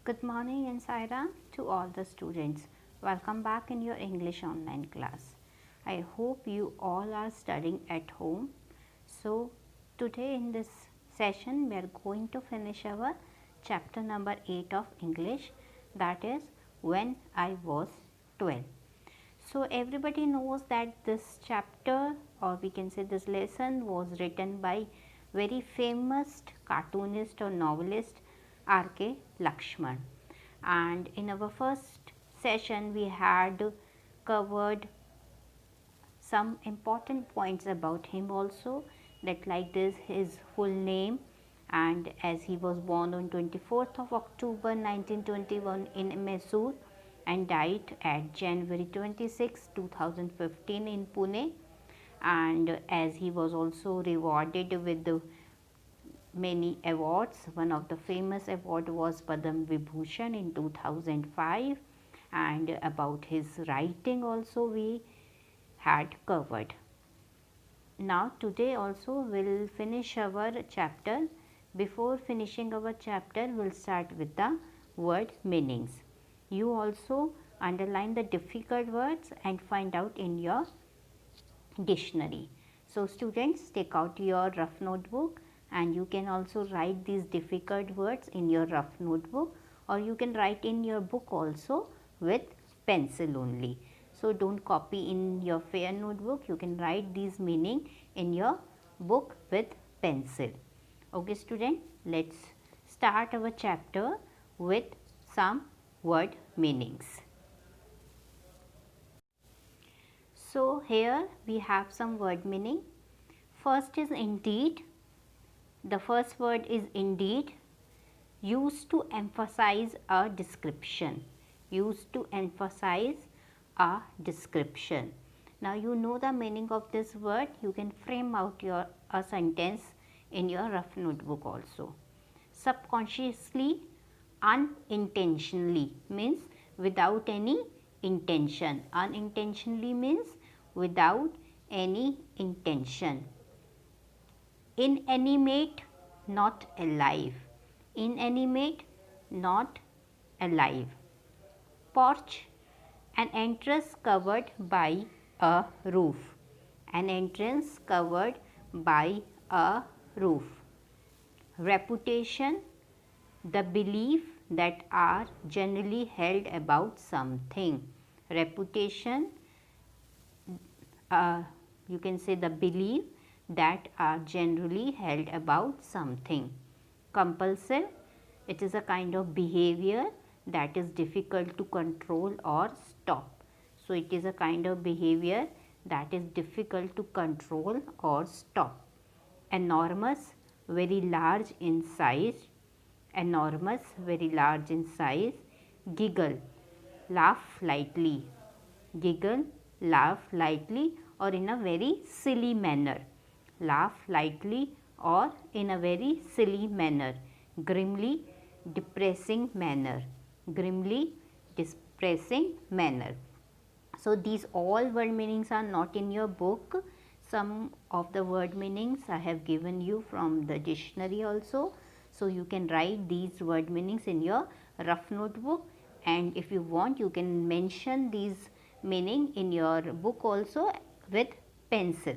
Good morning and Saira to all the students. Welcome back in your English online class. I hope you all are studying at home. So, today in this session we are going to finish our chapter number 8 of English, that is When I Was 12. So, everybody knows that this chapter, or we can say this lesson, was written by very famous cartoonist or novelist R.K. Lakshman. And in our first session, we had covered some important points about him also, that like this his full name, and as he was born on 24th of October 1921 in Mysore and died at January 26, 2015 in Pune, and as he was also rewarded with the many awards. One of the famous award was Padam Vibhushan in 2005, and about his writing also we had covered. Now today also we will finish our chapter. Before finishing our chapter, we will start with the word meanings. You also underline the difficult words and find out in your dictionary. So students, take out your rough notebook and you can also write these difficult words in your rough notebook, or you can write in your book also with pencil only. So don't copy in your fair notebook, you can write these meaning in your book with pencil. Okay student, let's start our chapter with some word meanings. So here we have some word meaning. First is indeed. The first word is indeed, used to emphasize a description. Used to emphasize a description. Now you know the meaning of this word. You can frame out a sentence in your rough notebook also. Subconsciously, unintentionally means without any intention. Unintentionally means without any intention. Inanimate, not alive. Inanimate, not alive. Porch, an entrance covered by a roof. An entrance covered by a roof. Reputation, the belief that are generally held about something. Reputation, you can say the belief that are generally held about something. Compulsive, it is a kind of behavior that is difficult to control or stop. So, it is a kind of behavior that is difficult to control or stop. Enormous, very large in size. Enormous, very large in size. Giggle, laugh lightly. Giggle, laugh lightly or in a very silly manner. Laugh lightly or in a very silly manner. Grimly, depressing manner. Grimly, depressing manner. So, these all word meanings are not in your book. Some of the word meanings I have given you from the dictionary also. So, you can write these word meanings in your rough notebook, and if you want you can mention these meaning in your book also with pencil.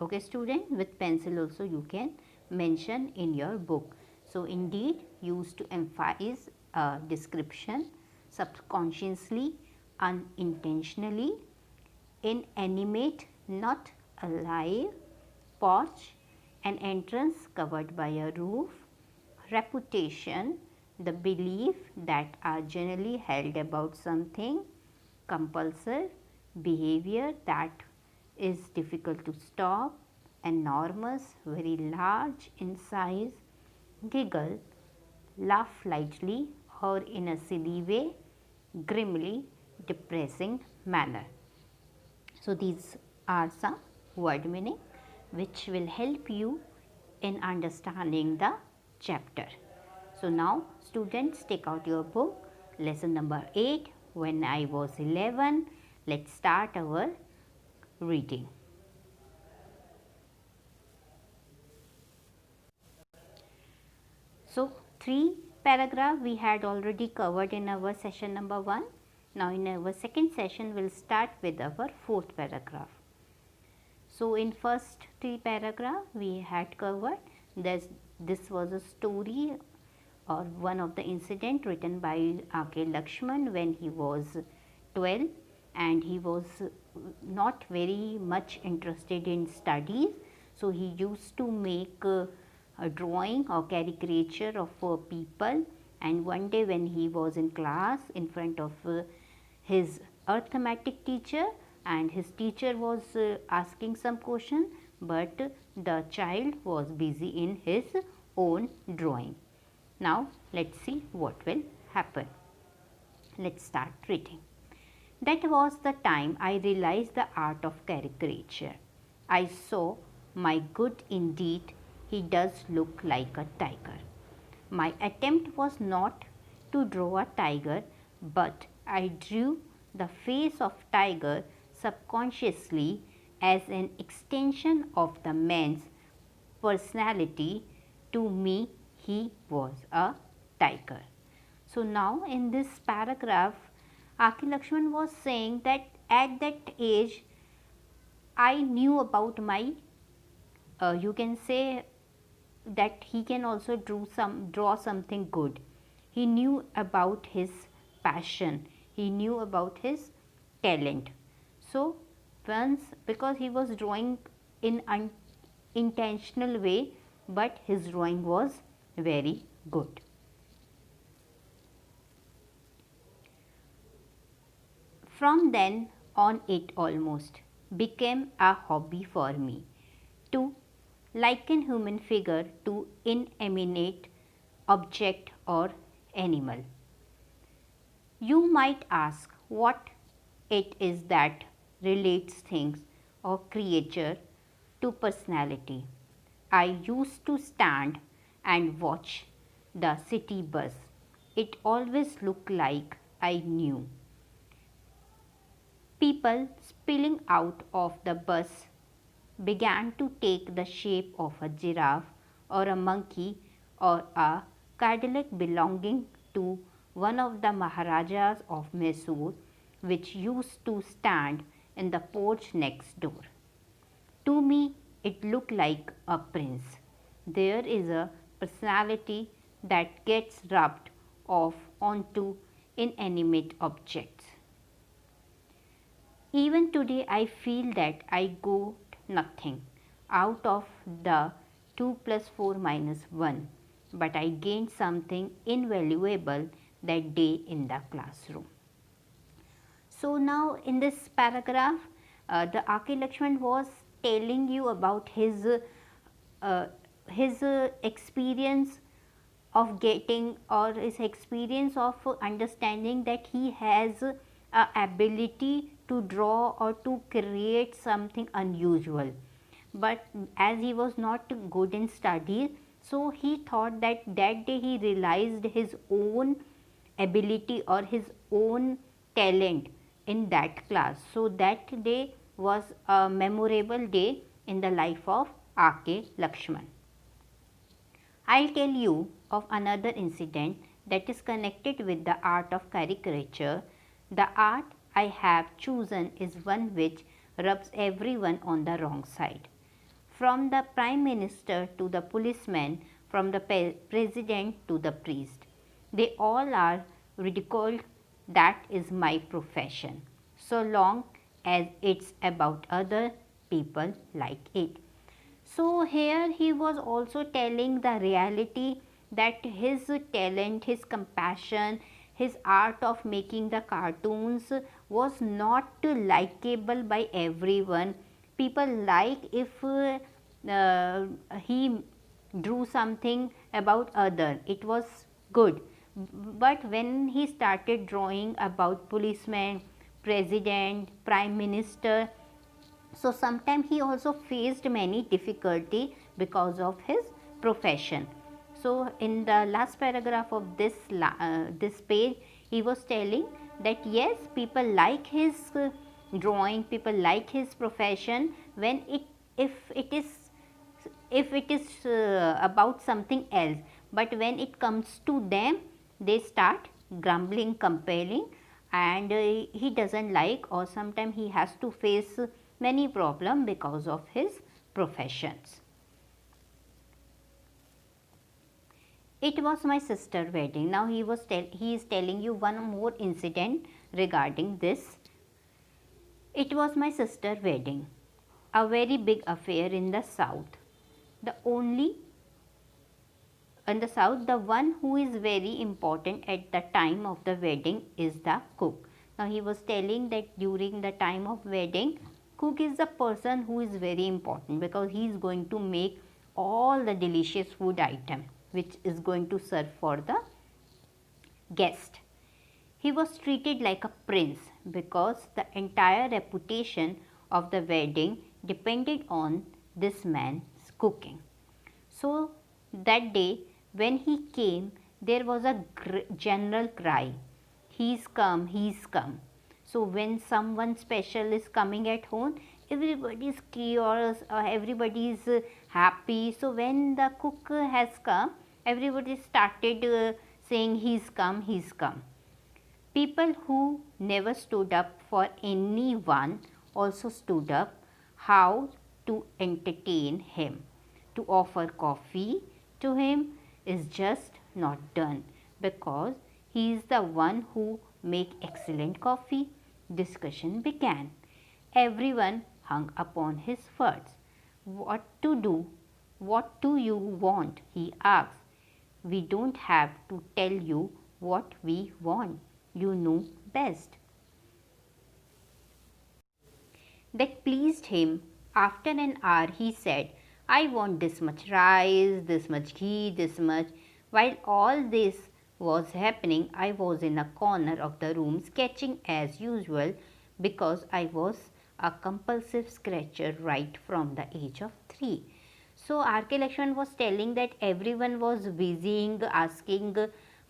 Okay student, with pencil also you can mention in your book. So, indeed, used to emphasize a description. Subconsciously, unintentionally. Inanimate, not alive. Porch, an entrance covered by a roof. Reputation, the belief that are generally held about something. Compulsive, behavior that is difficult to stop. Enormous, very large in size. Giggle, laugh lightly or in a silly way. Grimly, depressing manner. So, these are some word meaning which will help you in understanding the chapter. So, now students, take out your book, lesson number 8, When I Was 11. Let's start our reading. So, 3 paragraph we had already covered in our session number 1. Now in our second session we will start with our fourth paragraph. So in first 3 paragraph we had covered this was a story or one of the incident written by R.K. Lakshman when he was 12 and he was not very much interested in studies. So he used to make a drawing or caricature of people, and one day when he was in class in front of his arithmetic teacher and his teacher was asking some question, but the child was busy in his own drawing. Now let us see what will happen. Let us start reading. That was the time I realized the art of caricature. I saw, my good indeed, he does look like a tiger. My attempt was not to draw a tiger, but I drew the face of tiger subconsciously as an extension of the man's personality. To me, he was a tiger. So now in this paragraph, R.K. Lakshman was saying that at that age, I knew about my, you can say that he can also draw something good. He knew about his passion. He knew about his talent. So once, because he was drawing in intentional way, but his drawing was very good. From then on it almost became a hobby for me to liken human figure to inanimate object or animal. You might ask what it is that relates things or creature to personality. I used to stand and watch the city bus. It always looked like I knew. People spilling out of the bus began to take the shape of a giraffe or a monkey or a Cadillac belonging to one of the Maharajas of Mysore, which used to stand in the porch next door. To me, it looked like a prince. There is a personality that gets rubbed off onto inanimate objects. Even today, I feel that I got nothing out of the 2 plus 4 minus 1, but I gained something invaluable that day in the classroom. So now in this paragraph, the R.K. Lakshman was telling you about his experience of getting or his experience of understanding that he has a ability to draw or to create something unusual. But as he was not good in studies, so he thought that that day he realized his own ability or his own talent in that class. So that day was a memorable day in the life of R.K. Lakshman. I'll tell you of another incident that is connected with the art of caricature. The art I have chosen is one which rubs everyone on the wrong side. From the Prime Minister to the policeman, from the president to the priest. They all are ridiculed. That is my profession, so long as it's about other people like it. So here he was also telling the reality that his talent, his compassion, his art of making the cartoons was not likable by everyone. People like if he drew something about other, it was good. But when he started drawing about policemen, president, prime minister, so sometimes he also faced many difficulty because of his profession. So in the last paragraph of this page, he was telling that yes, people like his drawing, people like his profession when if it is about something else. but when it comes to them, they start grumbling, complaining, and he doesn't like, or sometimes he has to face many problems because of his professions. It was my sister wedding. Now he is telling you one more incident regarding this. It was my sister wedding, a very big affair in the south. The only in the south, the one who is very important at the time of the wedding is the cook. Now he was telling that during the time of wedding, cook is the person who is very important because he is going to make all the delicious food item which is going to serve for the guest. He was treated like a prince because the entire reputation of the wedding depended on this man's cooking. So that day when he came, there was a general cry, he's come, he's come. So when someone special is coming at home, everybody is curious, everybody is happy. So when the cook has come, everybody started saying he's come, he's come. People who never stood up for anyone also stood up how to entertain him. To offer coffee to him is just not done because he is the one who make excellent coffee. Discussion began. Everyone hung upon his words. What to do? What do you want? He asked. We don't have to tell you what we want. You know best. That pleased him. After an hour, he said, I want this much rice, this much ghee, this much. While all this was happening, I was in a corner of the room sketching as usual because I was a compulsive scratcher right from the age of 3. So R.K. Lakshman was telling that everyone was busying, asking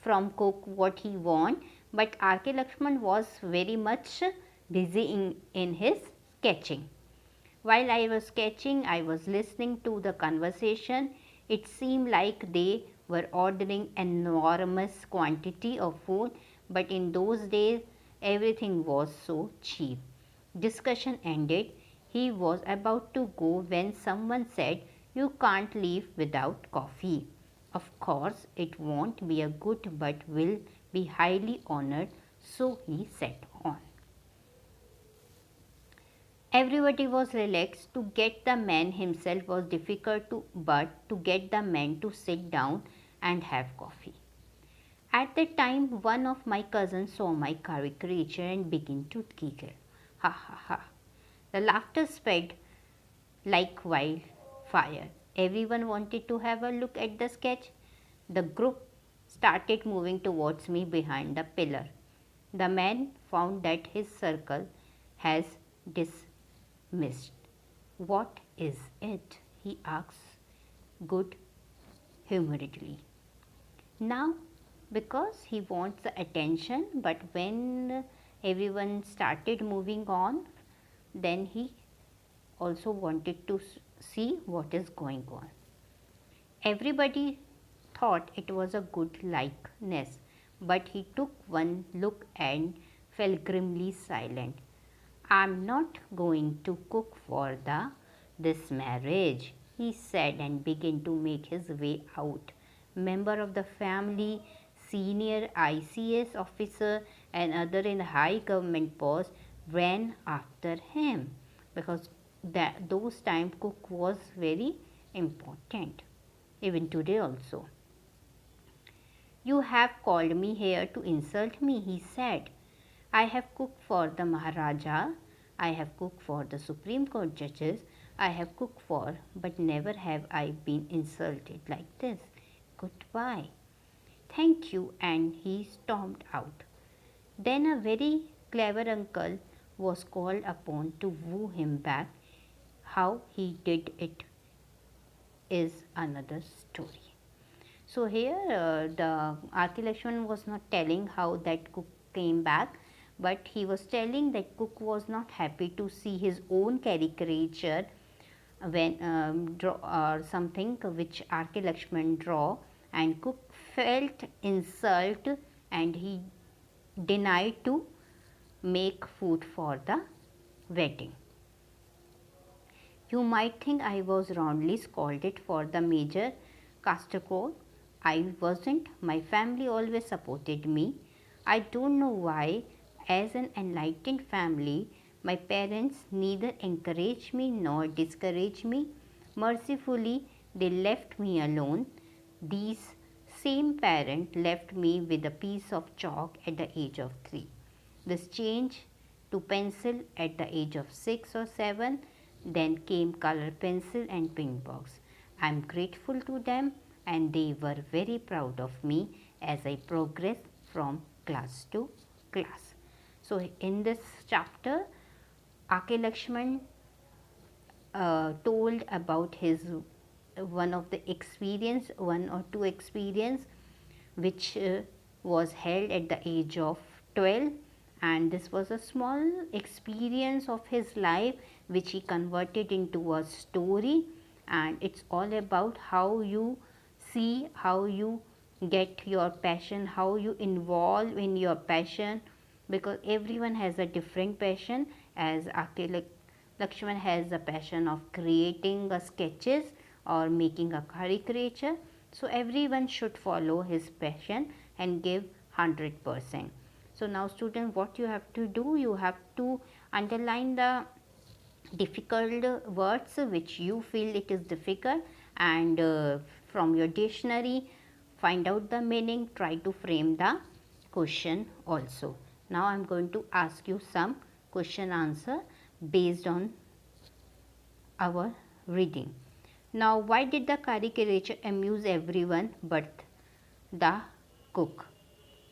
from cook what he want, but R.K. Lakshman was very much busy in his sketching. While I was sketching, I was listening to the conversation. It seemed like they were ordering enormous quantity of food, but in those days everything was so cheap. Discussion ended. He was about to go when someone said, you can't leave without coffee. Of course, it won't be a good but will be highly honored, so he sat on. Everybody was relaxed. To get the man himself was difficult but to get the man to sit down and have coffee. At that time, one of my cousins saw my caricature and began to giggle. Ha ha ha. The laughter spread like wildfire. Everyone wanted to have a look at the sketch. The group started moving towards me behind the pillar. The man found that his circle has dismissed. What is it? He asks good humoredly. Now, because he wants the attention, but when everyone started moving on, then he also wanted to see what is going on. Everybody thought it was a good likeness, but he took one look and fell grimly silent. I'm not going to cook for this marriage, he said and began to make his way out. Member of the family, senior ICS officer and other in high government post ran after him because those time cook was very important, even today also. You have called me here to insult me, he said. I have cooked for the Maharaja, I have cooked for the Supreme Court judges, I have cooked for, but never have I been insulted like this. Goodbye. Thank you, and he stormed out. Then a very clever uncle was called upon to woo him back. How he did it is another story. So here the R.K. Lakshman was not telling how that cook came back, but he was telling that cook was not happy to see his own caricature when draw or something which R.K. Lakshman draw, and cook felt insult and he denied to make food for the wedding. You might think I was roundly scolded for the major castor code. I wasn't. My family always supported me. I don't know why. As an enlightened family, my parents neither encouraged me nor discouraged me. Mercifully, they left me alone. These same parents left me with a piece of chalk at the age of 3. This changed to pencil at the age of 6 or 7. Then came color pencil and pink box. I am grateful to them and they were very proud of me as I progressed from class to class. So, in this chapter, A.K. Lakshman told about his one of the experience, one or two experience which was held at the age of 12, and this was a small experience of his life which he converted into a story, and it's all about how you see, how you get your passion, how you involve in your passion, because everyone has a different passion. As A.K. Lakshman has a passion of creating sketches or making a caricature. So, everyone should follow his passion and give 100%. So, now student, what you have to do, you have to underline the difficult words which you feel it is difficult, and from your dictionary find out the meaning, try to frame the question also. Now, I am going to ask you some question answer based on our reading. Now, why did the caricature amuse everyone but the cook?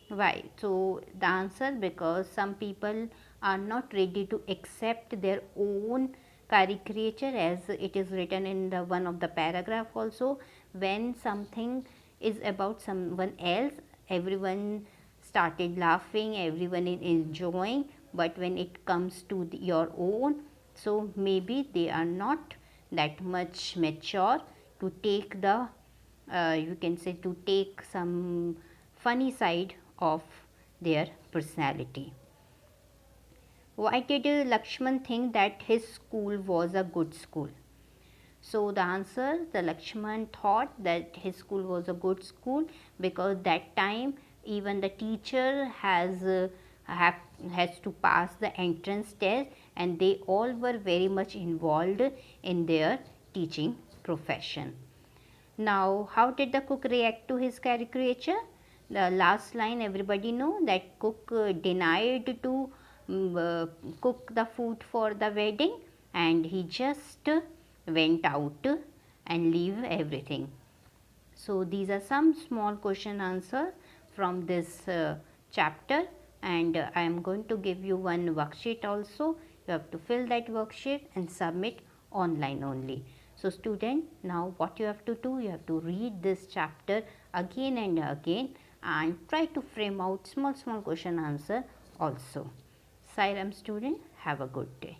Why? So, the answer, because some people are not ready to accept their own caricature, as it is written in the one of the paragraph also. When something is about someone else, everyone started laughing, everyone is enjoying, but when it comes to your own, so maybe they are not that much mature to take the you can say to take some funny side of their personality. Why did Lakshman think that his school was a good school? So, the answer, the Lakshman thought that his school was a good school because that time even the teacher has to pass the entrance test, and they all were very much involved in their teaching profession. Now, how did the cook react to his caricature? The last line everybody know that cook denied to cook the food for the wedding, and he just went out and leave everything. So, these are some small question answer from this chapter, and I am going to give you one worksheet also. You have to fill that worksheet and submit online only. So, student, now what you have to do, you have to read this chapter again and again and try to frame out small question answer also. Sairam student, have a good day.